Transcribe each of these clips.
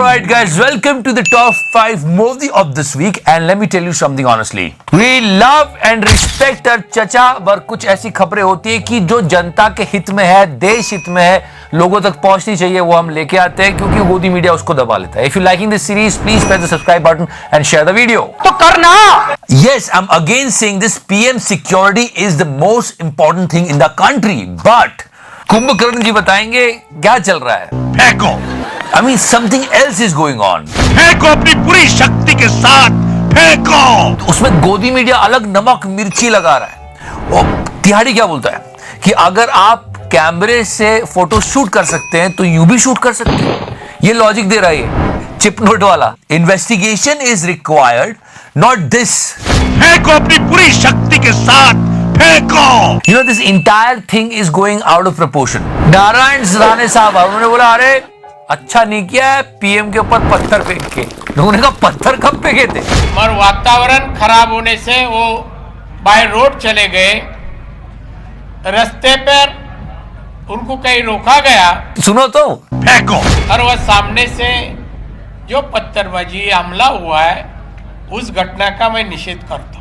Alright guys, welcome to the top 5 movie of this week and let me tell you something honestly. We love and respect our चचा पर कुछ ऐसी खबरें होती है कि जो जनता के हित में है, देश हित में है, लोगों तक पहुंचनी चाहिए, वो हम लेके आते हैं क्योंकि गोदी मीडिया उसको दबा लेता है. If you liking this series, please press the subscribe button and share the video. तो करना. Yes, I'm again saying this. PM security is the most important thing in the country, but Kumbhakarna जी बताएंगे क्या चल रहा है. फेंको. I mean something else is going on. फेंको अपनी पूरी शक्ति के साथ फेंको. उसमें गोदी मीडिया अलग नमक मिर्ची लगा रहा है. और तिहाड़ी क्या बोलता है कि अगर आप कैमरे से फोटो शूट कर सकते हैं तो यूं भी शूट कर सकते हैं. ये लॉजिक दे रहा है चिप नोट वाला. Investigation is required, not this. फेंको अपनी पूरी शक्ति के साथ फेंको. You know this entire thing is going out of proportion. Narayan Rane साहब उन्होंने बोला अरे अच्छा नहीं किया है पीएम के ऊपर पत्थर फेंक के. लोगों ने कहा पत्थर कब फेंके थे. और वातावरण खराब होने से वो बाय रोड चले गए. रास्ते पर उनको कहीं रोका गया. सुनो तो फेंको. और वह सामने से जो पत्थरबाजी हमला हुआ है उस घटना का मैं निषेध करता हूँ.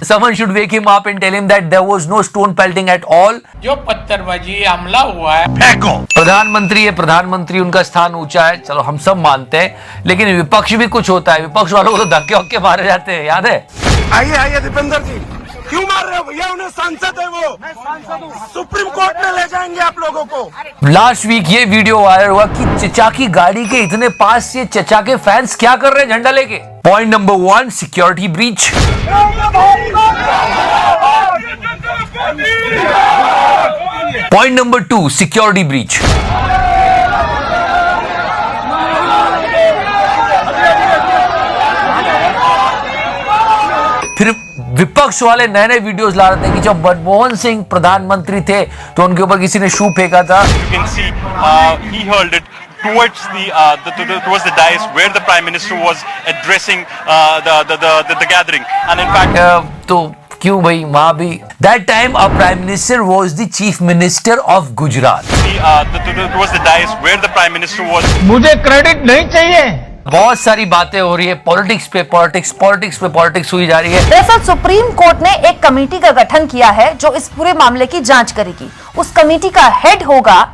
someone should wake him up and tell him that there was no stone pelting at all. जो पत्थरबाजी हमला हुआ है. फेंको. प्रधानमंत्री है, प्रधानमंत्री उनका स्थान ऊंचा है, चलो हम सब मानते हैं, लेकिन विपक्ष भी कुछ होता है. विपक्ष वालों को तो धक्के वक्के मारे जाते हैं, याद है. आइए आइए दीपेंद्र जी, क्यों मार रहे हो भैया. उन्हें सांसद है वो, सुप्रीम कोर्ट में ले जाएंगे आप लोगों को. लास्ट वीक ये वीडियो वायरल हुआ कि चचा की गाड़ी के इतने पास से चचा के फैंस क्या कर रहे हैं झंडा लेके. Point number 1, security breach. Point number 2, security breach. फिर विपक्ष वाले नए नए वीडियोस ला रहे थे कि जब मनमोहन सिंह प्रधानमंत्री थे तो उनके ऊपर किसी ने शू फेंका था. You can see he hurled it towards the dais where the Prime Minister was addressing the gathering, and in fact तो क्यों भाई वहां भी that time our Prime Minister was the Chief Minister of Gujarat. towards the dais where the Prime Minister was. मुझे credit नहीं चाहिए. बहुत सारी बातें हो रही है, पॉलिटिक्स पे पॉलिटिक्स हुई जा रही है. दरअसल सुप्रीम कोर्ट ने एक कमेटी का गठन किया है जो इस पूरे मामले की जांच करेगी. उस कमेटी का हेड होगा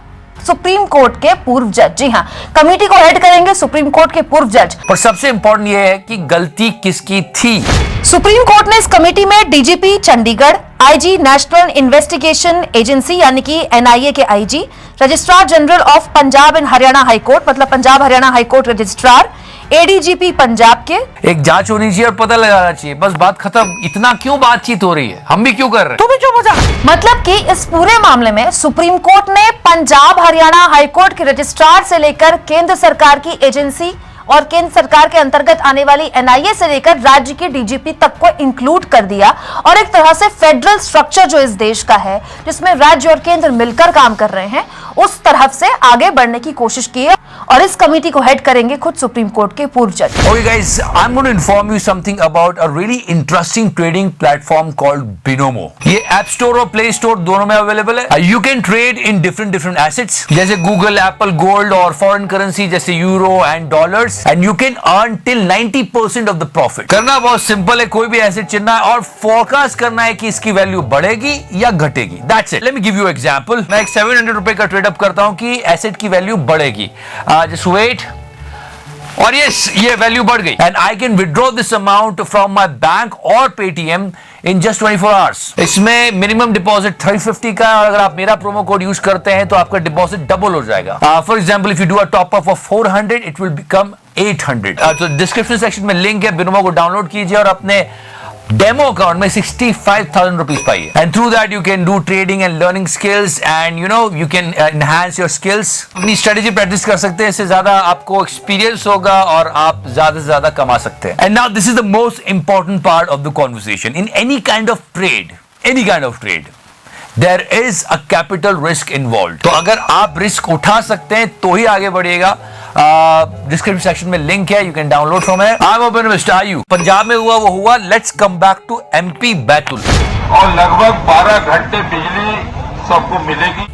सुप्रीम कोर्ट के पूर्व जज. जी हाँ, कमेटी को हेड करेंगे सुप्रीम कोर्ट के पूर्व जज. पर सबसे इंपॉर्टेंट ये है कि गलती किसकी थी. सुप्रीम कोर्ट ने इस कमेटी में DGP Chandigarh, IG national investigation agency यानी कि एनआईए के IG, registrar general of Punjab and Haryana high court मतलब Punjab Haryana high court registrar, ADGP Punjab के. एक जांच होनी चाहिए और पता लगाना चाहिए, बस बात खत्म. इतना क्यों बातचीत हो रही है, हम भी क्यों कर रहे हैं. तुम्हें क्यों मजा. मतलब कि इस पूरे मामले में सुप्रीम कोर्ट ने पंजाब हरियाणा हाईकोर्ट के रजिस्ट्रार से लेकर केंद्र सरकार की एजेंसी और केंद्र सरकार के अंतर्गत आने वाली एनआईए से लेकर राज्य के डीजीपी तक को इंक्लूड कर दिया. और एक तरह से फेडरल स्ट्रक्चर जो इस देश का है जिसमें राज्य और केंद्र मिलकर काम कर रहे हैं उस तरफ से आगे बढ़ने की कोशिश की है. और इस कमेटी को हेड करेंगे खुद सुप्रीम कोर्ट के पूर्व जज. Okay guys, I'm going to inform you something about a really interesting trading platform called Binomo. ये App Store और Play Store दोनों में अवेलेबल है. You can trade in different assets जैसे Google, Apple, Gold और foreign currency जैसे euro and dollars, and you can earn till 90% of the profit. करना बहुत सिंपल है, कोई भी एसेट चुनना है और फोरकास्ट करना है कि इसकी वैल्यू बढ़ेगी या घटेगी. That's it. Let me give you example. मैं एक 700 रुपए का ट्रेड अप करता हूं कि एसेट की वैल्यू बढ़ेगी. Just wait. और यस, ये वैल्यू बढ़ गई and I can withdraw this amount from my bank और पेटीएम इन जस्ट 24 आवर्स. इसमें मिनिमम डिपॉजिट 350 का है और अगर आप मेरा प्रोमो कोड यूज करते हैं तो आपका डिपॉजिट डबल हो जाएगा. For example if you do a top up of 400 it will become 800. तो डिस्क्रिप्शन सेक्शन में लिंक है, बिनोमो को डाउनलोड कीजिए और अपने डेमो अकाउंट में 65,000 रुपीज पाइए. And through that you can do trading and learning skills and you can enhance your skills. अपनी स्ट्रेटेजी प्रैक्टिस कर सकते हैं, इससे ज्यादा आपको एक्सपीरियंस होगा और आप ज्यादा से ज्यादा कमा सकते हैं. And now this is the most important part of the conversation. In any kind of trade there is a capital risk involve. तो अगर आप रिस्क उठा सकते हैं तो ही आगे बढ़िएगा. डिस्क्रिप्शन सेक्शन में लिंक है, यू कैन डाउनलोड फ्रॉम है. आई एम ओपन मिस्टर आयु. पंजाब में हुआ वो हुआ. Let's come back to MP Betul. और लगभग 12 घंटे बिजली सबको मिलेगी.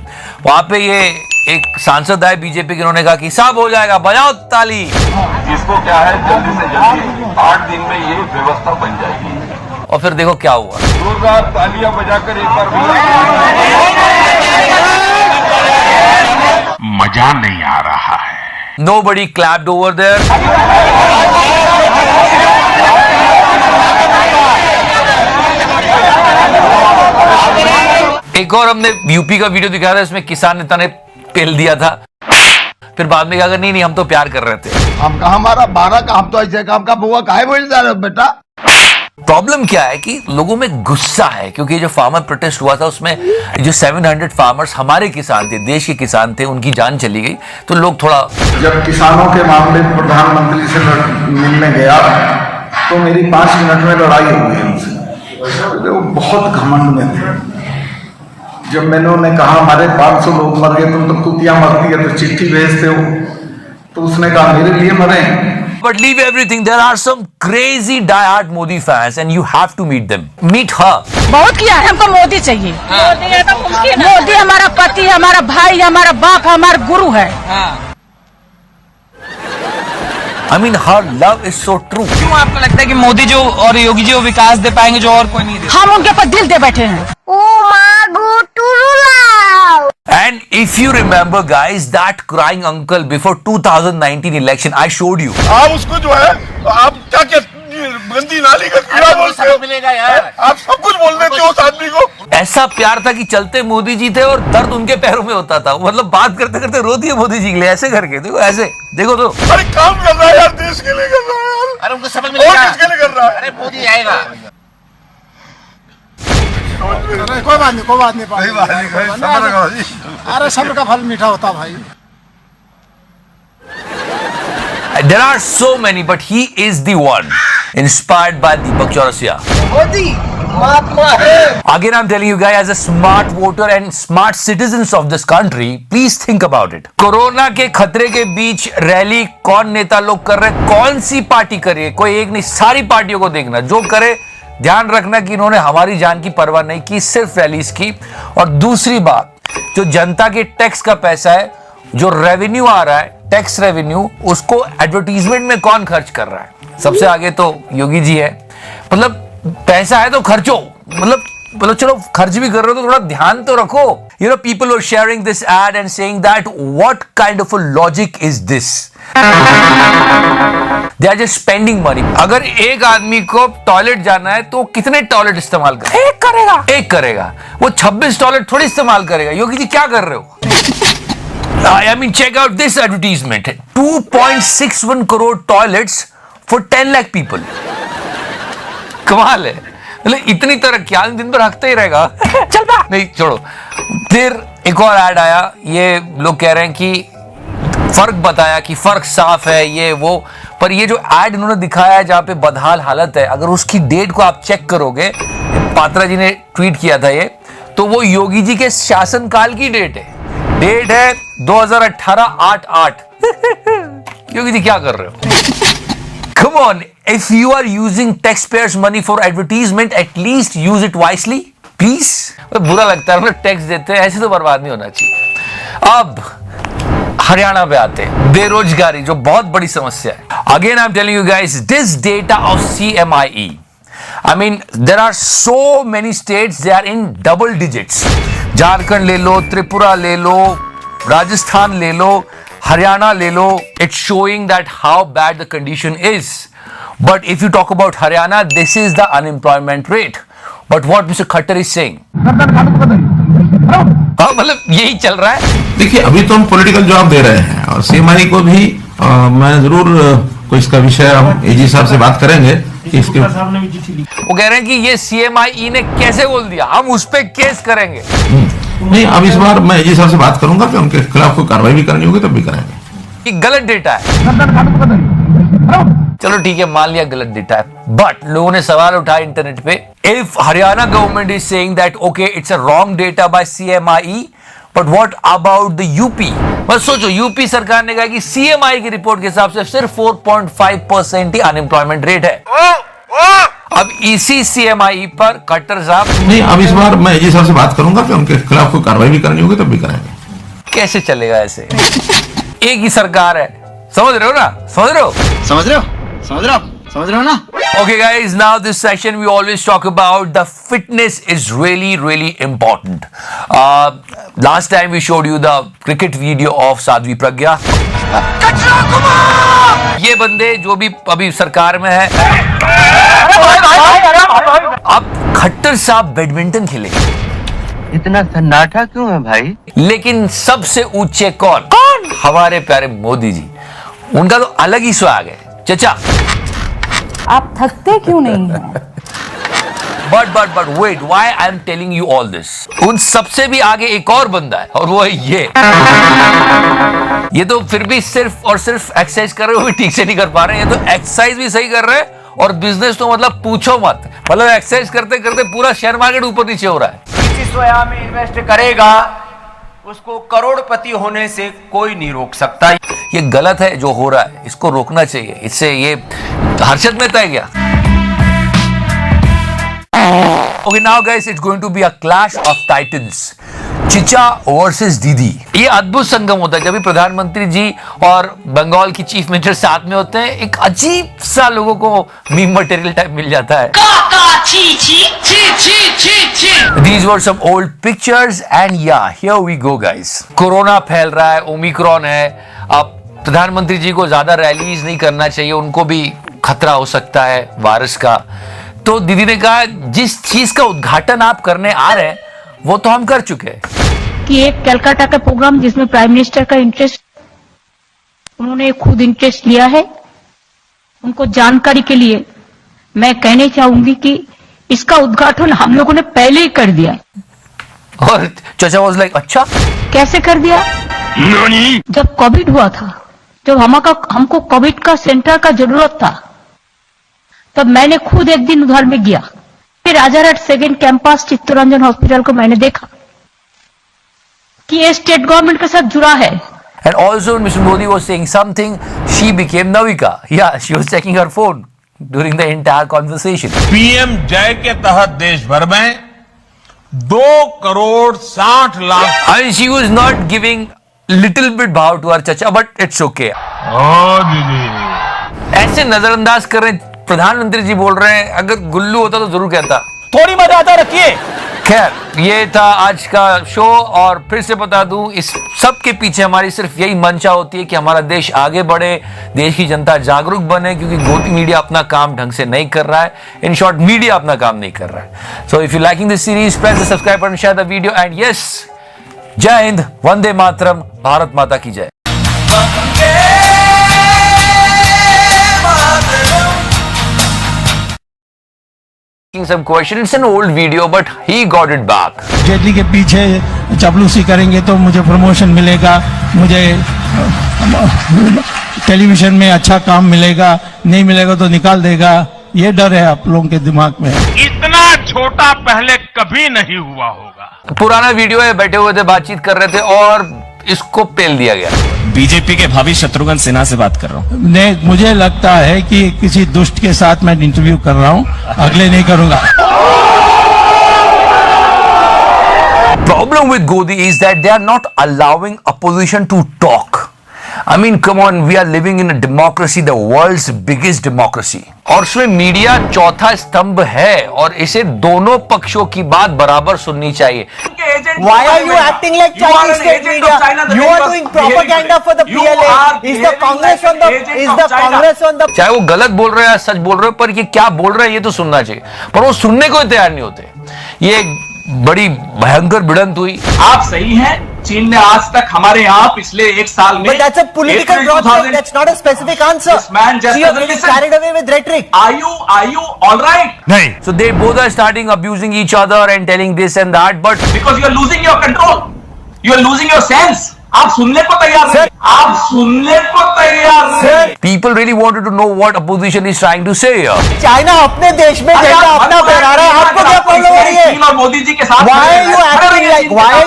वहां पे ये एक सांसद आए बीजेपी के, उन्होंने कहा कि सब हो जाएगा, बजाओ ताली। इसको क्या है, जल्दी से जल्दी 8 दिन में ये व्यवस्था बन जाएगी। और फिर देखो क्या हुआ। जोरदार तालियां बजाकर एक बार मजा नहीं आ रहा है। Nobody clapped over there. एक और हमने यूपी का वीडियो दिखाया था, इसमें किसान नेता ने पेल दिया था, फिर बाद में कहा नहीं हम तो प्यार कर रहे थे। हम कहा हमारा 12 का, हम तो ऐसे काम का बुआ काहे बोल जा रहे हो बेटा। प्रॉब्लम क्या है कि लोगों में गुस्सा है, क्योंकि जो फार्मर प्रोटेस्ट हुआ था उसमें जो 700 फार्मर्स हमारे किसान थे, देश के किसान थे, उनकी जान चली गई, तो लोग थोड़ा। जब किसानों के मामले में प्रधानमंत्री से मिलने गया तो मेरी 5 मिनट में लड़ाई हो गई उनसे। वो बहुत घमंड में थे। जब मैंने उन्हें कहा हमारे 500 लोग मर गए, तुम तो कुतिया मरती है तो चिट्ठी भेजते हो, तो उसने कहा मेरे लिए मरे। But leave everything. There are some crazy die-hard Modi fans, and you have to meet them. Meet her. बहुत किया है, हमको मोदी चाहिए। मोदी हमारा पति, हमारा भाई, हमारा बाप, हमारा गुरु है। I mean, her love is so true. क्यों आपको लगता है कि मोदी जो और योगी जी वो विकास दे पाएंगे जो और कोई नहीं दे? हम उनके ऊपर दिल दे बैठे हैं। And if you remember, guys, that crying uncle before 2019 election, I showed you. आप उसको जो है, आप क्या क्या गंदी नाली का कीड़ा बोलते हो, मिलेगा यार। आप सब कुछ बोल देते हो उस आदमी को। ऐसा प्यार था कि चलते मोदी जी थे और दर्द उनके पैरों में होता था, मतलब बात करते करते रो दिए मोदी जी के लिए, ऐसे करके। देखो ऐसे, देखो तो। अरे काम कर रहा है यार, देश के लिए कर रहा है यार। अरे उनको समझ में नहीं आ किसके लिए कर रहा है? अरे मोदी आएगा। कोई बात नहीं। अरे सब्र का फल मीठा होता भाई। There are so many, but he is the one inspired by Deepak Chaurasia. Again, I'm telling you guys, as a smart voter and smart citizens of this country, please think about it. Corona के खतरे के बीच rally कौन नेता लोग कर रहे, कौन सी party कर रही है, कोई एक नहीं, सारी पार्टियों को देखना, जो करे ध्यान रखना कि इन्होंने हमारी जान की परवाह नहीं की, सिर्फ रैलीज की। और दूसरी बात, जो जनता के टैक्स का पैसा है, जो रेवेन्यू आ रहा है, टैक्स रेवेन्यू, उसको एडवर्टीजमेंट में कौन खर्च कर रहा है? सबसे आगे तो योगी जी है। मतलब पैसा है तो खर्चो, मतलब चलो खर्च भी कर रहे हो तो थोड़ा ध्यान तो रखो। You know, people were sharing this ad and saying that what kind of a logic is this? They are just spending money. अगर एक आदमी को टॉयलेट जाना है तो कितने टॉयलेट इस्तेमाल करेगा? एक करेगा। वो 26 टॉयलेट थोड़ी इस्तेमाल करेगा। योगी जी क्या कर रहे हो? I mean, check out this advertisement. 2.61 crore toilets for 10 lakh people. कमाल है। मतलब इतनी तरक्की, आदमी दिन भर हकता ही रहेगा। चल बा। नहीं छोड़ो। फिर एक और ऐड आया, ये लोग कह रहे हैं कि फर्क बताया कि फर्क साफ है, ये वो, पर ये जो ऐड इन्होंने दिखाया है जहां पे बदहाल हालत है, अगर उसकी डेट को आप चेक करोगे, पात्रा जी ने ट्वीट किया था ये, तो वो योगी जी के शासनकाल की डेट है। डेट है 2018-8-8। योगी जी क्या कर रहे हो? Come on, if you are using taxpayers' money for advertisement, at least use it wisely, please. बुरा लगता है, मतलब टैक्स देते हैं, ऐसे तो बर्बाद नहीं होना चाहिए। अब हरियाणा पे आते हैं, बेरोजगारी जो बहुत बड़ी समस्या है। Again, I'm telling you guys, this data of CMIE. I mean, there are so many states, they are in double digits. Jharkhand ले लो, त्रिपुरा ले लो, राजस्थान ले लो, Haryana ले लो, it's showing that how bad the condition is. But if you talk about Haryana, this is the unemployment rate. But what Mr. Khattar is saying, हाँ मतलब यही चल रहा है। देखिए, अभी तो हम पॉलिटिकल जवाब दे रहे हैं और सीएमआई को भी मैं जरूर कोई इसका विषय हम एजी साहब से बात करेंगे कि इसके। वो कह रहे हैं कि ये सीएमआई ने कैसे बोल दिया, हम उस पर केस करेंगे। नहीं, अब इस बार मैं एजी साहब से बात करूंगा कि उनके खिलाफ कोई कार्रवाई भी करनी होगी तब भी करेंगे। कि गलत डेटा है, चलो ठीक है, मान लिया गलत डेटा है, बट लोगों ने सवाल उठाया इंटरनेट पे, if Haryana government is saying that okay it's a wrong data bye CMI, but what about the UP? बस सोचो, यूपी सरकार ने कहा कि सीएमआई की रिपोर्ट के हिसाब से सिर्फ 4.5% ही अनएम्प्लॉयमेंट रेट है। अब इसी सीएमआई पर खट्टर साहब, नहीं, अब इस बार मैं एजी साहब से बात करूंगा कि उनके खिलाफ कोई कार्रवाई भी करनी होगी तब भी करेंगे। कैसे चलेगा ऐसे? एक ही सरकार है, समझ रहे हो ना? समझ रहे हो ना? Okay guys, now this session we always talk about the fitness is really important. Last time we showed you the cricket video of Sadhvi Pragya. ये बंदे जो भी अभी सरकार में है, अब खट्टर साहब बैडमिंटन खेले। इतना सन्नाटा क्यों है भाई? लेकिन सबसे ऊंचे कौन? हमारे प्यारे मोदी जी। उनका तो अलग ही स्वैग है। चचा आप थकते क्यों नहीं हैं? But wait, why I am telling you all this? उन सबसे भी आगे एक और बंदा है और वो है ये तो फिर भी सिर्फ और सिर्फ एक्सरसाइज कर रहे हो, भी ठीक से नहीं कर पा रहे हैं। ये तो एक्सरसाइज भी सही कर रहे हैं और बिजनेस तो मतलब पूछो मत, मतलब एक्सरसाइज करते करते पूरा शेयर मार्केट ऊपर नीचे हो रहा है। किसी स्वयं में इन्वेस्ट करेगा उसको करोड़पति होने से कोई नहीं रोक सकता। ये गलत है जो हो रहा है, इसको रोकना चाहिए। इससे ये हर्षद मेहता है क्या? Okay, now guys, it's going to be a clash of titans. चिचा वर्सेस दीदी। ये अद्भुत संगम होता है जब भी प्रधानमंत्री जी और बंगाल की चीफ मिनिस्टर साथ में होते हैं। एक अजीब सा लोगों को मीम मटेरियल टाइप मिल जाता है। These were some old pictures and yeah, here we go guys. Corona फैल रहा है, ओमिक्रॉन है। अब प्रधानमंत्री जी को ज्यादा रैलीज नहीं करना चाहिए, उनको भी खतरा हो सकता है वायरस का। तो दीदी ने कहा जिस चीज का उद्घाटन आप करने आ रहे हैं वो तो हम कर चुके हैं। कि एक कलकत्ता का प्रोग्राम जिसमें प्राइम मिनिस्टर का इंटरेस्ट, उन्होंने खुद इंटरेस्ट लिया है। उनको जानकारी के लिए मैं कहना चाहूंगी कि इसका उद्घाटन हम लोगों ने पहले ही कर दिया। और चाचा वाज लाइक अच्छा कैसे कर दिया? जब कोविड हुआ था, जब हमको कोविड का सेंटर का जरूरत था, तब मैंने खुद एक दिन उधर में गया। फिर Rajarhat second campus Chittaranjan hospital को मैंने देखा कि ये स्टेट गवर्नमेंट के साथ जुड़ा है। And also Mr. Modi was saying something, she became Navika. Yeah, she was checking her phone during the entire conversation. PM जय के तहत देश भर में 2,60,00,000। I mean, she was not giving little bit भाव to her chacha, but it's okay. ऐसे नजरअंदाज कर रहे हैं, प्रधानमंत्री जी बोल रहे हैं। अगर गुल्लू होता तो जरूर कहता। थोड़ी मर्यादा रखिए। खैर, ये था आज का शो और फिर से बता दूं, इस सब के पीछे हमारी सिर्फ यही मंशा होती है कि हमारा देश आगे बढ़े, देश की जनता जागरूक बने, क्योंकि गोदी मीडिया अपना काम ढंग से नहीं कर रहा है। इन शॉर्ट, मीडिया अपना काम नहीं कर रहा है। So if you liking this series, press the subscribe button, share the video and yes, जय हिंद, वंदे मातरम, भारत माता की जय। Some question. It's an old video, but he got it back. Jaitley के पीछे चापलूसी करेंगे तो मुझे प्रमोशन मिलेगा, मुझे टेलीविजन में अच्छा काम मिलेगा, नहीं मिलेगा तो निकाल देगा। ये डर है आप लोगों के दिमाग में। इतना छोटा पहले कभी नहीं हुआ होगा। पुराना वीडियो है, बैठे हुए थे, बातचीत कर रहे थे और इसको पेल दिया गया। बीजेपी के भावी शत्रुघ्न सिन्हा से बात कर रहा हूँ। मुझे लगता है कि किसी दुष्ट के साथ मैं इंटरव्यू कर रहा हूँ, अगले नहीं करूंगा। Problem with Godi is that they are not allowing opposition to talk. I mean, come on, we are living in a democracy, the world's biggest democracy. और उसमें मीडिया चौथा स्तंभ है और इसे दोनों पक्षों की बात बराबर सुननी चाहिए। Why are you acting like Chinese state media? You are doing propaganda for the PLA. Is the Congress on the? चाहे वो गलत बोल रहे हैं, सच बोल रहे हैं, पर ये क्या बोल रहे हैं ये तो सुनना चाहिए। पर वो सुनने को तैयार नहीं होते। ये बड़ी भयंकर भिड़ंत हुई। आप सही हैं, चीन ने आज तक हमारे यहाँ पिछले एक साल में। But that's a political broadcast. That's not a specific answer. This man just doesn't listen. Carried away with rhetoric. Are you all right? नहीं. So they both are starting abusing each other and telling this and that, but because you are losing your control, you are losing your sense. आप सुनने को तैयार नहीं। आप सुनने को तैयार नहीं। People really wanted to know what opposition is trying to say here. China अपने देश में झंडा अपना फहरा रहा है, आपको क्या प्रॉब्लम हो रही है? चीन और मोदी जी के साथ। Why are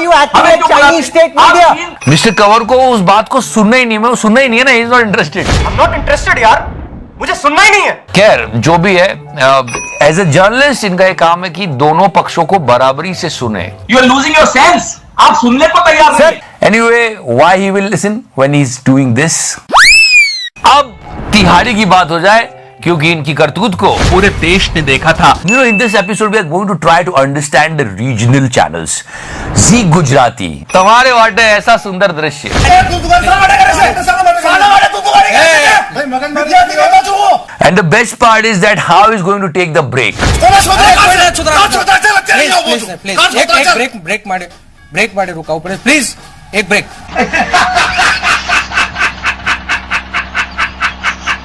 you acting like Chinese state media? Mister Kanwar को उस बात को सुनना ही नहीं है, सुनना ही नहीं है ना, he is not interested. I'm not interested यार, मुझे सुनना ही नहीं है। खैर, जो भी है, एज ए जर्नलिस्ट इनका ये काम है कि दोनों पक्षों को बराबरी से सुने। You are losing your sense. आप सुनने को तैयार नहीं। Anyway, why he will listen when he's doing this? अब तिहाड़ी की बात हो जाए, क्योंकि इनकी करतूत को पूरे देश ने देखा था। In this episode we are going to try to understand the regional channels. जी गुजराती, तुम्हारे वाटे ऐसा सुंदर दृश्य। And the best part is that how is going to take the break. Break ಮಾಡಿ रुकाओ प्लीज एक ब्रेक